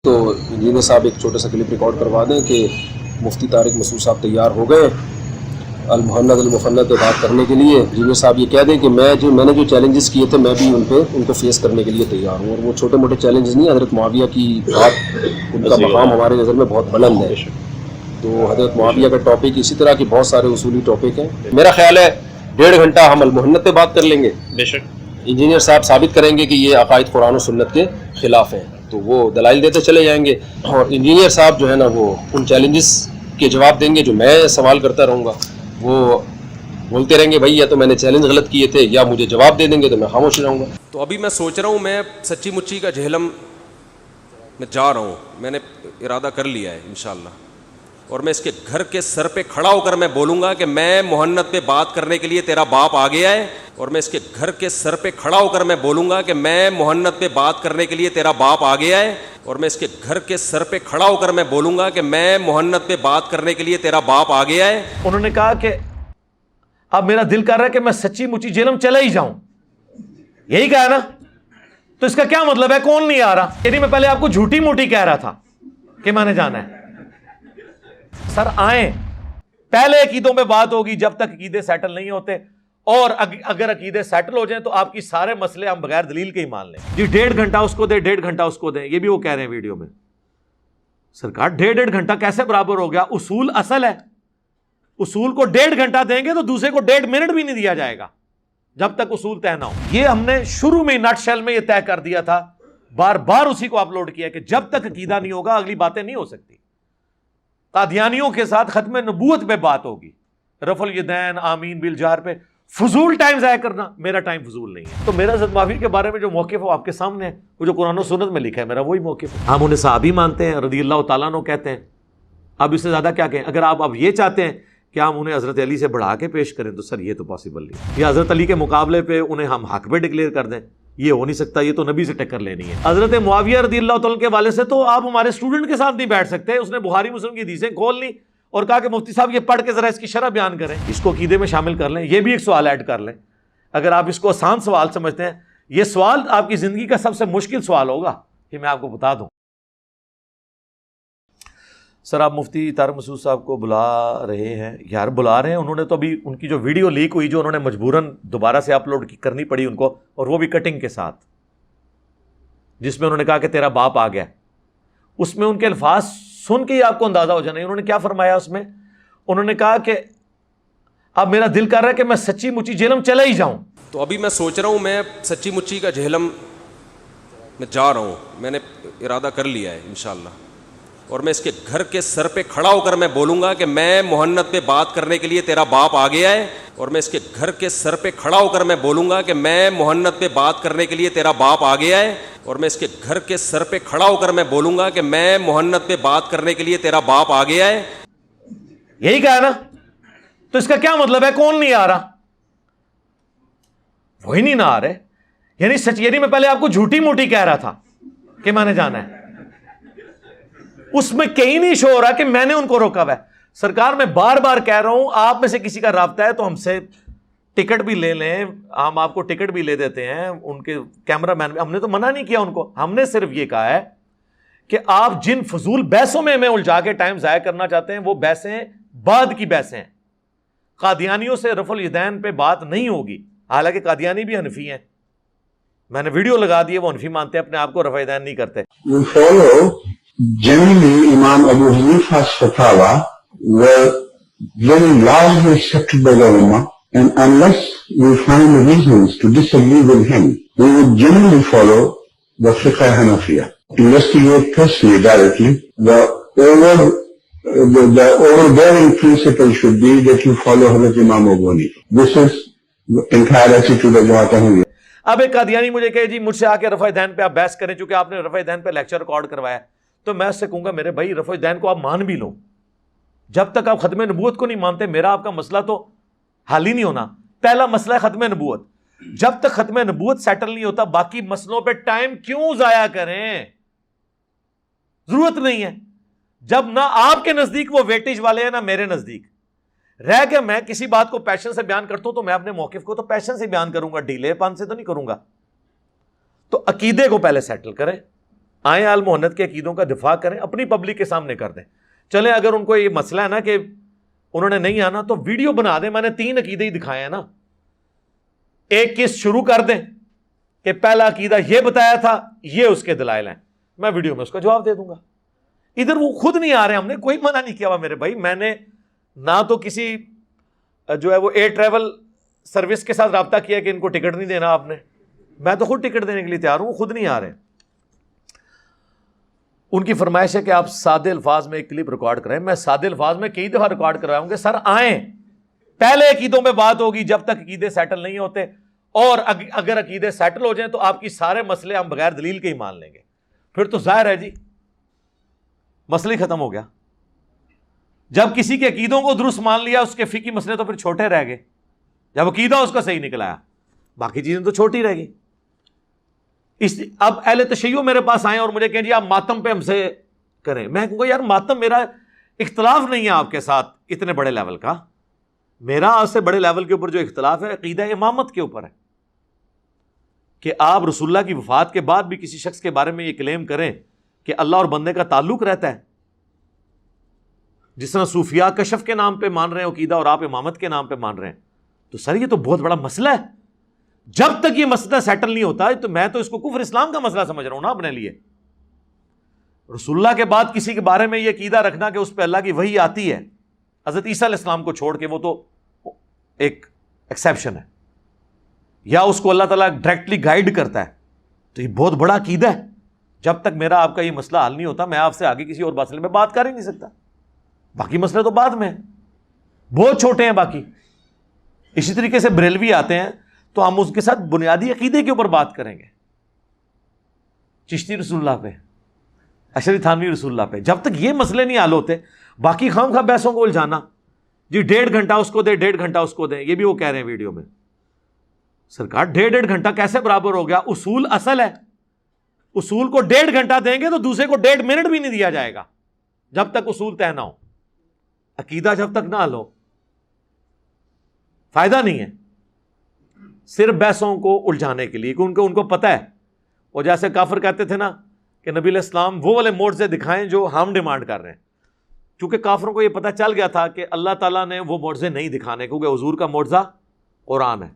تو انجینئر صاحب ایک چھوٹا سا کلپ ریکارڈ کروا دیں کہ مفتی طارق مسعود صاحب تیار ہو گئے المہند المفند پہ بات کرنے کے لیے. انجینئر صاحب یہ کہہ دیں کہ میں نے جو چیلنجز کیے تھے میں بھی ان کو فیس کرنے کے لیے تیار ہوں, اور وہ چھوٹے موٹے چیلنجز نہیں. حضرت معاویہ کی بات, ان کا مقام ہماری نظر میں بہت بلند ہے. تو حضرت معاویہ کا ٹاپک اسی طرح کے بہت سارے اصولی ٹاپک ہیں. میرا خیال ہے 1.5 گھنٹہ ہم المہند پہ بات کر لیں گے. بے شک انجینئر صاحب ثابت کریں گے کہ یہ عقائد قرآن و سنت کے خلاف ہیں, تو وہ دلائل دیتے چلے جائیں گے. اور انجینئر صاحب جو ہے نا وہ ان چیلنجز کے جواب دیں گے جو میں سوال کرتا رہوں گا. وہ بولتے رہیں گے بھائی یا تو میں نے چیلنج غلط کیے تھے, یا مجھے جواب دے دیں گے تو میں خاموش رہوں گا. تو ابھی میں سوچ رہا ہوں, میں سچی مچی کا جہلم میں جا رہا ہوں, میں نے ارادہ کر لیا ہے انشاءاللہ, اور میں اس کے گھر کے سر پہ کھڑا ہو کر میں بولوں گا کہ میں محنت پہ بات کرنے کے لیے تیرا باپ آ گیا ہے. اور میں اس کے گھر کے سر پہ کھڑا ہو کر میں بولوں گا کہ میں محنت پہ بات کرنے کے لیے تیرا باپ آ گیا ہے. اور میں اس کے گھر کے سر پہ کھڑا ہو کر میں بولوں گا کہ میں محنت پہ بات کرنے کے لیے تیرا باپ آ گیا ہے. انہوں نے کہا کہ اب میرا دل کر رہا ہے کہ میں سچی مچی جہلم چلا ہی جاؤں. یہی کہا نا, تو اس کا کیا مطلب ہے؟ کون نہیں آ رہا؟ یعنی میں پہلے آپ کو جھوٹی موٹی کہہ رہا تھا کہ میں نے جانا ہے. سر آئیں, پہلے عقیدوں پہ بات ہوگی جب تک عقیدے سیٹل نہیں ہوتے, اور اگر عقیدے سیٹل ہو جائیں تو آپ کی سارے مسئلے ہم بغیر دلیل کے ہی مان لیں. جی 1.5 گھنٹہ اس کو دیں, 1.5 گھنٹہ اس کو دیں, یہ بھی وہ کہہ رہے ہیں ویڈیو میں. سرکار 1.5 گھنٹہ کیسے برابر ہو گیا؟ اصول اصل ہے, اصول کو 1.5 گھنٹہ دیں گے تو دوسرے کو 1.5 منٹ بھی نہیں دیا جائے گا جب تک اصول طے نہ ہو. یہ ہم نے شروع میں نٹ شیل میں یہ طے کر دیا تھا, بار بار اسی کو اپلوڈ کیا کہ جب تک عقیدہ نہیں ہوگا اگلی باتیں نہیں ہو سکتی. قادیانیوں کے ساتھ ختم نبوت پہ بات ہوگی, رفع الیدین آمین بالجہر پہ. فضول ٹائم ضائع کرنا, میرا ٹائم فضول نہیں ہے. تو میرا حضرت معاویہ کے بارے میں جو موقف ہے وہ آپ کے سامنے ہے, وہ جو قرآن و سنت میں لکھا ہے میرا وہی موقف ہے. ہم انہیں صحابی مانتے ہیں, رضی اللہ تعالیٰ عنہ کہتے ہیں. اب اس سے زیادہ کیا کہیں؟ اگر آپ اب یہ چاہتے ہیں کہ ہم انہیں حضرت علی سے بڑھا کے پیش کریں تو سر یہ تو پاسبل نہیں. یا حضرت علی کے مقابلے پہ انہیں ہم حق پہ ڈکلیئر کر دیں, یہ ہو نہیں سکتا. یہ تو نبی سے ٹکر لینی ہے. حضرت معاویہ رضی اللہ تعالیٰ کے والے سے تو آپ ہمارے اسٹوڈنٹ کے ساتھ نہیں بیٹھ سکتے. اس نے بخاری مسلم کی حدیثیں کھول لی اور کہا کہ مفتی صاحب یہ پڑھ کے ذرا اس کی شرح بیان کریں, اس کو عقیدے میں شامل کر لیں. یہ بھی ایک سوال ایڈ کر لیں اگر آپ اس کو آسان سوال سمجھتے ہیں. یہ سوال آپ کی زندگی کا سب سے مشکل سوال ہوگا کہ میں آپ کو بتا دوں. سر آپ مفتی طارق مسعود صاحب کو بلا رہے ہیں. یار بلا رہے ہیں, انہوں نے تو ابھی ان کی جو ویڈیو لیک ہوئی جو انہوں نے مجبوراً دوبارہ سے اپلوڈ کرنی پڑی ان کو, اور وہ بھی کٹنگ کے ساتھ, جس میں انہوں نے کہا کہ تیرا باپ آ گیا, اس میں ان کے الفاظ سن کے ہی آپ کو اندازہ ہو جانا. انہوں نے کیا فرمایا اس میں؟ انہوں نے کہا کہ اب میرا دل کر رہا ہے کہ میں سچی مچی جہلم چلا ہی جاؤں. تو ابھی میں سوچ رہا ہوں, میں سچی مچی کا جہلم میں جا رہا ہوں, میں نے ارادہ کر لیا ہے انشاءاللہ, اور میں اس کے گھر کے سر پہ کھڑا ہو کر میں بولوں گا کہ میں محنت پہ بات کرنے کے لیے تیرا باپ آ گیا ہے. اور میں اس کے گھر کے سر پہ کھڑا ہو کر میں بولوں گا کہ میں محنت پہ بات کرنے کے لیے تیرا باپ آ گیا ہے. اور میں اس کے گھر کے سر پہ کھڑا ہو کر میں بولوں گا کہ میں محنت پہ بات کرنے کے لیے تیرا باپ آ گیا ہے. یہی کہا نا, تو اس کا کیا مطلب ہے؟ کون نہیں آ رہا؟ وہی نہیں نہ آ رہے. یعنی سچ, یعنی میں پہلے آپ کو جھوٹی موٹی کہہ رہا تھا کہ میں نے جانا ہے, اس میں کہیں نہیں شو ہو رہا کہ میں نے ان کو روکا ہوا ہے. سرکار میں بار بار کہہ رہا ہوں, آپ میں سے کسی کا رابطہ ہے تو ہم سے ٹکٹ بھی لے لیں, ہم آپ کو ٹکٹ بھی لے دیتے ہیں. ان کے کیمرہ مین, ہم نے تو منع نہیں کیا ان کو, ہم نے صرف یہ کہا ہے کہ آپ جن فضول بحثوں میں ہمیں الجھا کے ٹائم ضائع کرنا چاہتے ہیں وہ بحثیں بعد کی بحثیں ہیں. قادیانیوں سے رفع الیدین پہ بات نہیں ہوگی, حالانکہ قادیانی بھی حنفی ہیں. میں نے ویڈیو لگا دی ہے, وہ حنفی مانتے ہیں اپنے آپ کو, رفع الیدین نہیں کرتے. We follow generally Imam Abu Hanifa's fatwa were very largely accepted by the Ummah, and unless we find reasons to disagree with him, we would generally follow the Fiqh Hanafiya. Investigate personally, directly. The overbearing principle should be that you follow Hazrat Imam Abu Hanifa. This is the entire attitude of Jamaat Ahmadiyya. اب ایک قادیانی مجھے کہے جی مجھ سے آ کے رفع دین پہ آپ بحث کریں, چونکہ آپ نے رفع دین پہ لیکچر ریکارڈ کروایا, تو میں اس سے کہوں گا میرے بھائی رفع دین کو آپ مان بھی لو, جب تک آپ ختم نبوت کو نہیں مانتے میرا آپ کا مسئلہ تو حل ہی نہیں ہونا. پہلا مسئلہ ہے ختم نبوت, جب تک ختم نبوت سیٹل نہیں ہوتا باقی مسئلوں پہ ٹائم کیوں ضائع کریں؟ ضرورت نہیں ہے. جب نہ آپ کے نزدیک وہ ویٹیج والے ہیں نہ میرے نزدیک. رہ کے میں کسی بات کو پیشن سے بیان کرتا ہوں تو میں اپنے موقف کو تو پیشن سے بیان کروں گا, ڈیلے پن سے تو نہیں کروں گا. تو عقیدے کو پہلے سیٹل کریں, آئیں آل محنت کے عقیدوں کا دفاع کریں, اپنی پبلک کے سامنے کر دیں. چلیں اگر ان کو یہ مسئلہ ہے نا کہ انہوں نے نہیں آنا تو ویڈیو بنا دیں, میں نے 3 عقیدے ہی دکھائے ہیں نا, ایک قسط شروع کر دیں کہ پہلا عقیدہ یہ بتایا تھا, یہ اس کے دلائل ہیں, میں ویڈیو میں اس کا جواب دے دوں گا. ادھر وہ خود نہیں آ رہے, ہم نے کوئی منع نہیں کیا ہوا میرے بھائی. میں نے نہ تو کسی جو ہے وہ ایئر ٹریول سروس کے ساتھ رابطہ کیا کہ ان کو ٹکٹ نہیں دینا آپ نے, میں تو خود ٹکٹ دینے کے لیے تیار ہوں, وہ خود نہیں آ رہے. ان کی فرمائش ہے کہ آپ سادے الفاظ میں ایک کلپ ریکارڈ کریں. میں سادے الفاظ میں کئی دفعہ ریکارڈ کرواؤں گے. سر آئیں, پہلے عقیدوں پہ بات ہوگی جب تک عقیدے سیٹل نہیں ہوتے, اور اگر عقیدے سیٹل ہو جائیں تو آپ کی سارے مسئلے ہم بغیر دلیل کے ہی مان لیں گے. پھر تو ظاہر ہے جی مسئلہ ہی ختم ہو گیا. جب کسی کے عقیدوں کو درست مان لیا, اس کے فقہی مسئلے تو پھر چھوٹے رہ گئے. جب عقیدہ اس کا صحیح نکل آیا, باقی چیزیں تو چھوٹی رہ گئی. اب اہل تشیع میرے پاس آئیں اور مجھے کہیں جی آپ ماتم پہ ہم سے کریں. میں کہوں گا یار ماتم میرا اختلاف نہیں ہے آپ کے ساتھ اتنے بڑے لیول کا, میرا آپ سے بڑے لیول کے اوپر جو اختلاف ہے عقیدہ امامت کے اوپر ہے, کہ آپ رسول اللہ کی وفات کے بعد بھی کسی شخص کے بارے میں یہ کلیم کریں کہ اللہ اور بندے کا تعلق رہتا ہے, جس طرح صوفیاء کشف کے نام پہ مان رہے ہیں عقیدہ اور آپ امامت کے نام پہ مان رہے ہیں. تو سر یہ تو بہت بڑا مسئلہ ہے. جب تک یہ مسئلہ سیٹل نہیں ہوتا تو میں تو اس کو کفر اسلام کا مسئلہ سمجھ رہا ہوں نا اپنے لیے. رسول اللہ کے بعد کسی کے بارے میں یہ عقیدہ رکھنا کہ اس پہ اللہ کی وحی آتی ہے, حضرت عیسیٰ علیہ السلام کو چھوڑ کے, وہ تو ایک ایکسیپشن ہے, یا اس کو اللہ تعالیٰ ڈائریکٹلی گائیڈ کرتا ہے, تو یہ بہت بڑا عقیدہ ہے. جب تک میرا آپ کا یہ مسئلہ حل نہیں ہوتا, میں آپ سے آگے کسی اور مسئلے میں بات کر ہی نہیں سکتا. باقی مسئلے تو بعد میں ہیں, بہت چھوٹے ہیں باقی. اسی طریقے سے بریلوی آتے ہیں تو ہم اس کے ساتھ بنیادی عقیدے کے اوپر بات کریں گے, چشتی رسول اللہ پہ, اشعری تھانوی رسول اللہ پہ. جب تک یہ مسئلے نہیں حل ہوتے, باقی خام خواہ بحثوں کو الجھانا, جی 1.5 گھنٹہ اس کو دیں 1.5 گھنٹہ اس کو دیں, یہ بھی وہ کہہ رہے ہیں ویڈیو میں. سرکار 1.5 گھنٹہ کیسے برابر ہو گیا؟ اصول اصل ہے, اصول کو 1.5 گھنٹہ دیں گے تو دوسرے کو 1.5 منٹ بھی نہیں دیا جائے گا جب تک اصول طے نہ ہو. عقیدہ جب تک نہ حل ہو فائدہ نہیں ہے, صرف بحثوں کو الجھانے کے لیے, کہ ان کو پتہ ہے. اور جیسے کافر کہتے تھے نا کہ نبی علیہ السلام وہ والے معجزے دکھائیں جو ہم ڈیمانڈ کر رہے ہیں, کیونکہ کافروں کو یہ پتہ چل گیا تھا کہ اللہ تعالیٰ نے وہ معجزے نہیں دکھانے, کیونکہ حضور کا معجزہ قرآن ہے.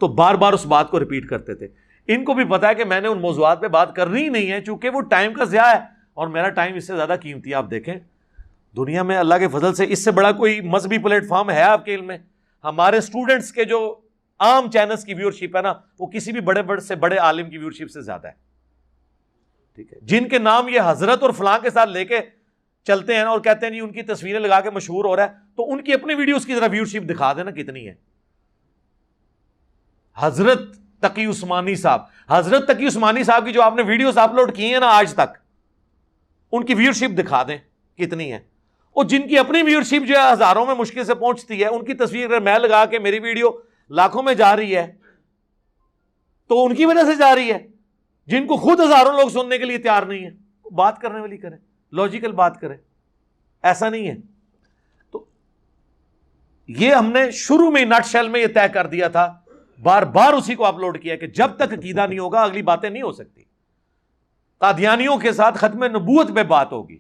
تو بار بار اس بات کو ریپیٹ کرتے تھے. ان کو بھی پتا ہے کہ میں نے ان موضوعات پہ بات کرنی ہی نہیں ہے, چونکہ وہ ٹائم کا ضیاع ہے, اور میرا ٹائم اس سے زیادہ قیمتی ہے. آپ دیکھیں دنیا میں اللہ کے فضل سے اس سے بڑا کوئی مذہبی پلیٹ فارم ہے آپ کے علم میں؟ ہمارے اسٹوڈنٹس کے جو عام چینلز کی ویورشپ ہے نا, وہ کسی بھی بڑے سے بڑے عالم کی ویورشپ سے زیادہ ہے. ٹھیک ہے, جن کے نام یہ حضرت اور فلاں کے ساتھ لے کے چلتے ہیں اور کہتے ہیں جی ان کی تصویریں لگا کے مشہور ہو رہا ہے, تو ان کی اپنی ویڈیوز کی ذرا ویورشپ دکھا دینا کتنی ہے. حضرت تقی عثمانی صاحب کی جو آپ نے ویڈیوز اپلوڈ کی ہیں نا آج تک, ان کی ویورشپ دکھا دیں کتنی ہے. اور جن کی اپنی ویورشپ جو ہے ہزاروں میں مشکل سے پہنچتی ہے, ان کی تصویر اگر میں لگا کے میری ویڈیو لاکھوں میں جا رہی ہے تو ان کی وجہ سے جا رہی ہے. جن کو خود ہزاروں لوگ سننے کے لیے تیار نہیں ہے, بات کرنے والی کریں, لاجیکل بات کریں, ایسا نہیں ہے. تو یہ ہم نے شروع میں نٹ شیل میں یہ طے کر دیا تھا, بار بار اسی کو اپلوڈ کیا کہ جب تک عقیدہ نہیں ہوگا اگلی باتیں نہیں ہو سکتی. قادیانیوں کے ساتھ ختم نبوت پہ بات ہوگی,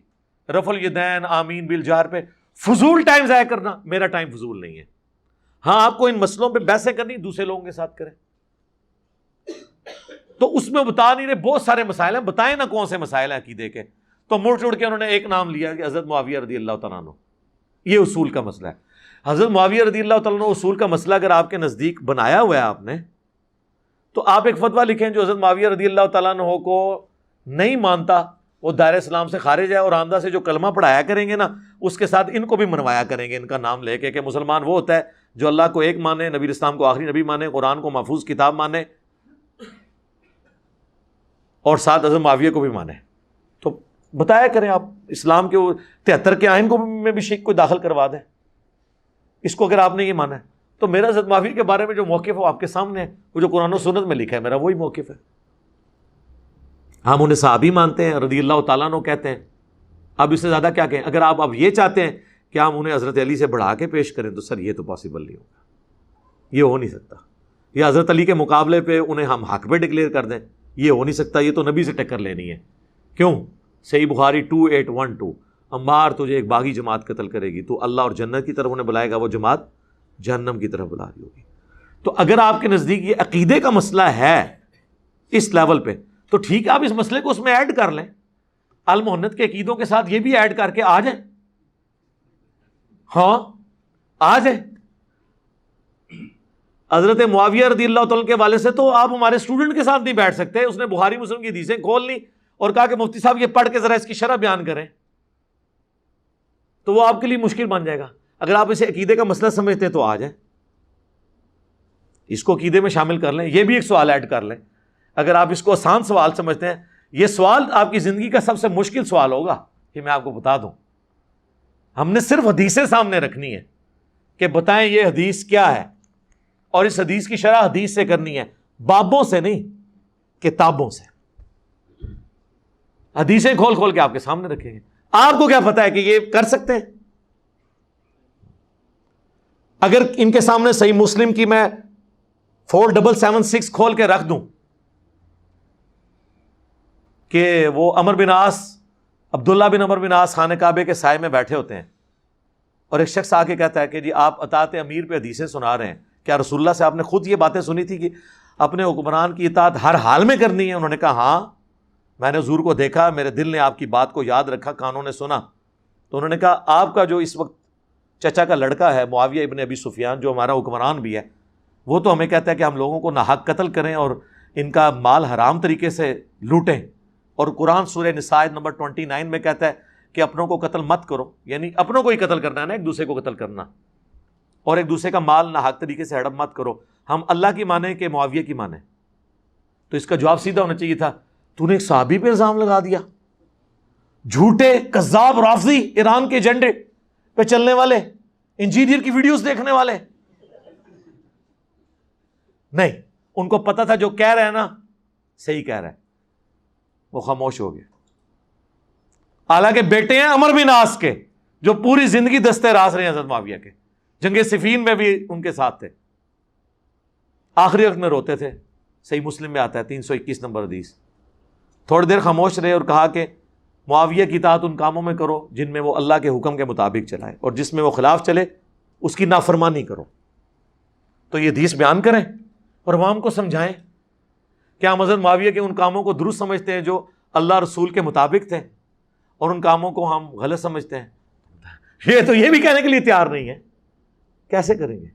رفع الیدین آمین بالجہر پہ. فضول ٹائم ضائع کرنا, میرا ٹائم فضول نہیں ہے. ہاں آپ کو ان مسئلوں پہ بحثیں کرنی دوسرے لوگوں کے ساتھ کریں, تو اس میں بتا نہیں رہے بہت سارے مسائل ہیں, بتائیں نا کون سے مسائل ہیں عقیدے کے. تو مڑ چڑ کے انہوں نے ایک نام لیا کہ حضرت معاویہ رضی اللہ تعالیٰ عنہ, یہ اصول کا مسئلہ ہے. حضرت معاویہ رضی اللہ تعالیٰ عنہ اصول کا مسئلہ اگر آپ کے نزدیک بنایا ہوا ہے آپ نے, تو آپ ایک فتویٰ لکھیں جو حضرت معاویہ رضی اللہ تعالیٰ عنہ کو نہیں مانتا وہ دائرہ اسلام سے خارج ہے, اور آمدہ سے جو کلمہ پڑھایا کریں گے نا اس کے ساتھ ان کو بھی منوایا کریں گے ان کا نام لے کے, کہ مسلمان وہ ہوتا ہے جو اللہ کو ایک مانے, نبی اسلام کو آخری نبی مانے, قرآن کو محفوظ کتاب مانے, اور ساتھ حضرت معاویہ کو بھی مانے. تو بتایا کریں آپ اسلام کے 73 کے آئین کو میں بھی شک کو داخل کروا دیں اس کو, اگر آپ نے یہ مانا ہے. تو میرا حضرت معاویہ کے بارے میں جو موقف ہے آپ کے سامنے ہے, وہ جو قرآن و سنت میں لکھا ہے میرا وہی موقف ہے. ہم انہیں صحابی مانتے ہیں, رضی اللہ تعالیٰ عنہ کہتے ہیں. اب اس سے زیادہ کیا کہیں؟ اگر آپ اب یہ چاہتے ہیں کہ ہم انہیں حضرت علی سے بڑھا کے پیش کریں تو سر یہ تو پاسبل نہیں ہوگا, یہ ہو نہیں سکتا. یا حضرت علی کے مقابلے پہ انہیں ہم حق پہ ڈکلیئر کر دیں, یہ ہو نہیں سکتا. یہ تو نبی سے ٹکر لینی ہے, کیوں؟ صحیح بخاری 2812، عمار تجھے ایک باغی جماعت قتل کرے گی، تو اللہ اور جنت کی طرف انہیں بلائے گا، وہ جماعت جہنم کی طرف بلا رہی ہوگی۔ تو اگر آپ کے نزدیک یہ عقیدے کا مسئلہ ہے اس لیول پہ، تو ٹھیک ہے، آپ اس مسئلے کو اس میں ایڈ کر لیں، المحنت کے عقیدوں کے ساتھ یہ بھی ایڈ کر کے آ جائیں، ہاں آ جائیں۔ حضرت معاویہ رضی اللہ تعالیٰ کے والے سے تو آپ ہمارے اسٹوڈنٹ کے ساتھ نہیں بیٹھ سکتے، اس نے بخاری مسلم کی حدیثیں کھول لی اور کہا کہ مفتی صاحب یہ پڑھ کے ذرا اس کی شرح بیان کریں، تو وہ آپ کے لیے مشکل بن جائے گا۔ اگر آپ اسے عقیدے کا مسئلہ سمجھتے ہیں تو آ جائیں، اس کو عقیدے میں شامل کر لیں، یہ بھی ایک سوال ایڈ کر لیں۔ اگر آپ اس کو آسان سوال سمجھتے ہیں، یہ سوال آپ کی زندگی کا سب سے مشکل سوال ہوگا، یہ میں آپ کو بتا دوں۔ ہم نے صرف حدیثیں سامنے رکھنی ہے کہ بتائیں یہ حدیث کیا ہے، اور اس حدیث کی شرح حدیث سے کرنی ہے، بابوں سے نہیں، کتابوں سے۔ حدیثیں کھول کھول کے آپ کے سامنے رکھیں گے، آپ کو کیا پتا ہے کہ یہ کر سکتے ہیں؟ اگر ان کے سامنے صحیح مسلم کی میں 4776 کھول کے رکھ دوں کہ وہ عمر بن عاص، عبداللہ بن عمر بن عاص خانہ کعبے کے سائے میں بیٹھے ہوتے ہیں، اور ایک شخص آ کے کہتا ہے کہ جی آپ اطاعت امیر پہ حدیثیں سنا رہے ہیں، کیا رسول اللہ سے آپ نے خود یہ باتیں سنی تھی کہ اپنے حکمران کی اطاعت ہر حال میں کرنی ہے؟ انہوں نے کہا ہاں، میں نے حضور کو دیکھا، میرے دل نے آپ کی بات کو یاد رکھا، کانوں نے سنا۔ تو انہوں نے کہا آپ کا جو اس وقت چچا کا لڑکا ہے معاویہ ابن ابی سفیان، جو ہمارا حکمران بھی ہے، وہ تو ہمیں کہتا ہے کہ ہم لوگوں کو ناحق قتل کریں اور ان کا مال حرام طریقے سے لوٹیں، اور قرآن سورہ نساء نمبر 29 میں کہتا ہے کہ اپنوں کو قتل مت کرو، یعنی اپنوں کو ہی قتل کرنا ہے نا، ایک دوسرے کو قتل کرنا، اور ایک دوسرے کا مال ناحق طریقے سے ہڑپ مت کرو۔ ہم اللہ کی مانیں کہ معاویہ کی مانیں؟ تو اس کا جواب سیدھا ہونا چاہیے تھا، تو نے ایک صحابی پہ الزام لگا دیا، جھوٹے کذاب رافضی، ایران کے ایجنڈے پہ چلنے والے، انجینئر کی ویڈیوز دیکھنے والے۔ نہیں، ان کو پتا تھا جو کہہ رہے ہیں نا صحیح کہہ رہا ہے، وہ خاموش ہو گئے۔ حالانکہ بیٹے ہیں عمر بن عاص کے، جو پوری زندگی دستے راز رہے ہیں حضرت معاویہ کے، جنگ صفین میں بھی ان کے ساتھ تھے، آخری وقت میں روتے تھے۔ صحیح مسلم میں آتا ہے 321 نمبر حدیث۔ تھوڑی دیر خاموش رہے اور کہا کہ معاویہ کی اطاعت ان کاموں میں کرو جن میں وہ اللہ کے حکم کے مطابق چلائے، اور جس میں وہ خلاف چلے اس کی نافرمانی کرو۔ تو یہ حدیث بیان کریں اور عوام کو سمجھائیں کہ ہم حضرت معاویہ کے ان کاموں کو درست سمجھتے ہیں جو اللہ رسول کے مطابق تھے، اور ان کاموں کو ہم غلط سمجھتے ہیں۔ یہ بھی کہنے کے لیے تیار نہیں ہے، کیسے کریں گے؟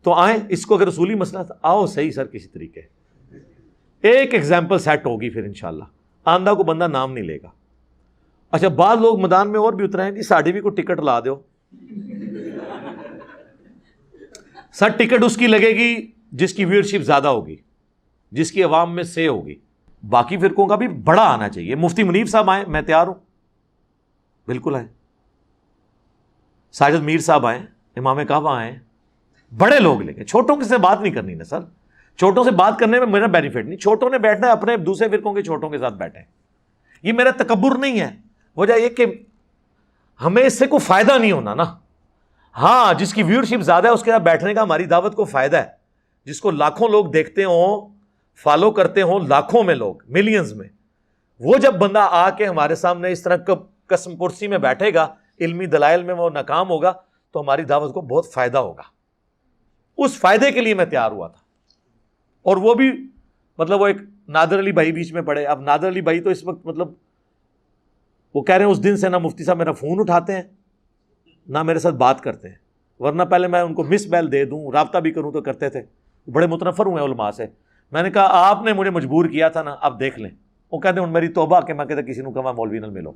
تو آئیں، اس کو اگر رسولی مسئلہ تھا، آؤ صحیح سر کسی طریقے ایک ایگزامپل سیٹ ہوگی، پھر انشاءاللہ آندہ کو بندہ نام نہیں لے گا۔ اچھا، بعض لوگ میدان میں اور بھی اترے ہیں کہ ساڑھی بھی کو ٹکٹ لا دو، سر ٹکٹ اس کی لگے گی جس کی ویورشپ زیادہ ہوگی، جس کی عوام میں سے ہوگی۔ باقی فرقوں کا بھی بڑا آنا چاہیے۔ مفتی منیب صاحب آئیں، میں تیار ہوں، بالکل آئیں۔ ساجد میر صاحب آئیں، امام کعبہ آئیں، بڑے لوگ لے کے، چھوٹوں کے سے بات نہیں کرنی نا سر، چھوٹوں سے بات کرنے میں میرا بینیفٹ نہیں، چھوٹوں نے بیٹھنا ہے اپنے دوسرے فرقوں کے چھوٹوں کے ساتھ بیٹھیں، یہ میرا تکبر نہیں ہے، وجہ یہ کہ ہمیں اس سے کوئی فائدہ نہیں ہونا نا۔ ہاں، جس کی ویورشپ زیادہ ہے اس کے ساتھ بیٹھنے کا ہماری دعوت کو فائدہ ہے، جس کو لاکھوں لوگ دیکھتے ہوں، فالو کرتے ہوں، لاکھوں میں لوگ، ملینز میں، وہ جب بندہ آ کے ہمارے سامنے اس طرح قسم پرسی میں بیٹھے گا، علمی دلائل میں وہ ناکام ہوگا، تو ہماری دعوت کو بہت فائدہ ہوگا۔ اس فائدے کے لیے میں تیار ہوا تھا، اور وہ بھی مطلب وہ ایک نادر علی بھائی بیچ میں پڑے۔ اب نادر علی بھائی تو اس وقت مطلب وہ کہہ رہے ہیں اس دن سے نہ مفتی صاحب میرا فون اٹھاتے ہیں نہ میرے ساتھ بات کرتے ہیں، ورنہ پہلے میں ان کو مس بیل دے دوں، رابطہ بھی کروں تو کرتے تھے، بڑے متنفر ہوئے علماء سے۔ میں نے کہا آپ نے مجھے مجبور کیا تھا نا، اب دیکھ لیں۔ وہ کہتے ہیں میری توبہ کہ میں کہتا کسی کو کہا مولوی نال ملو۔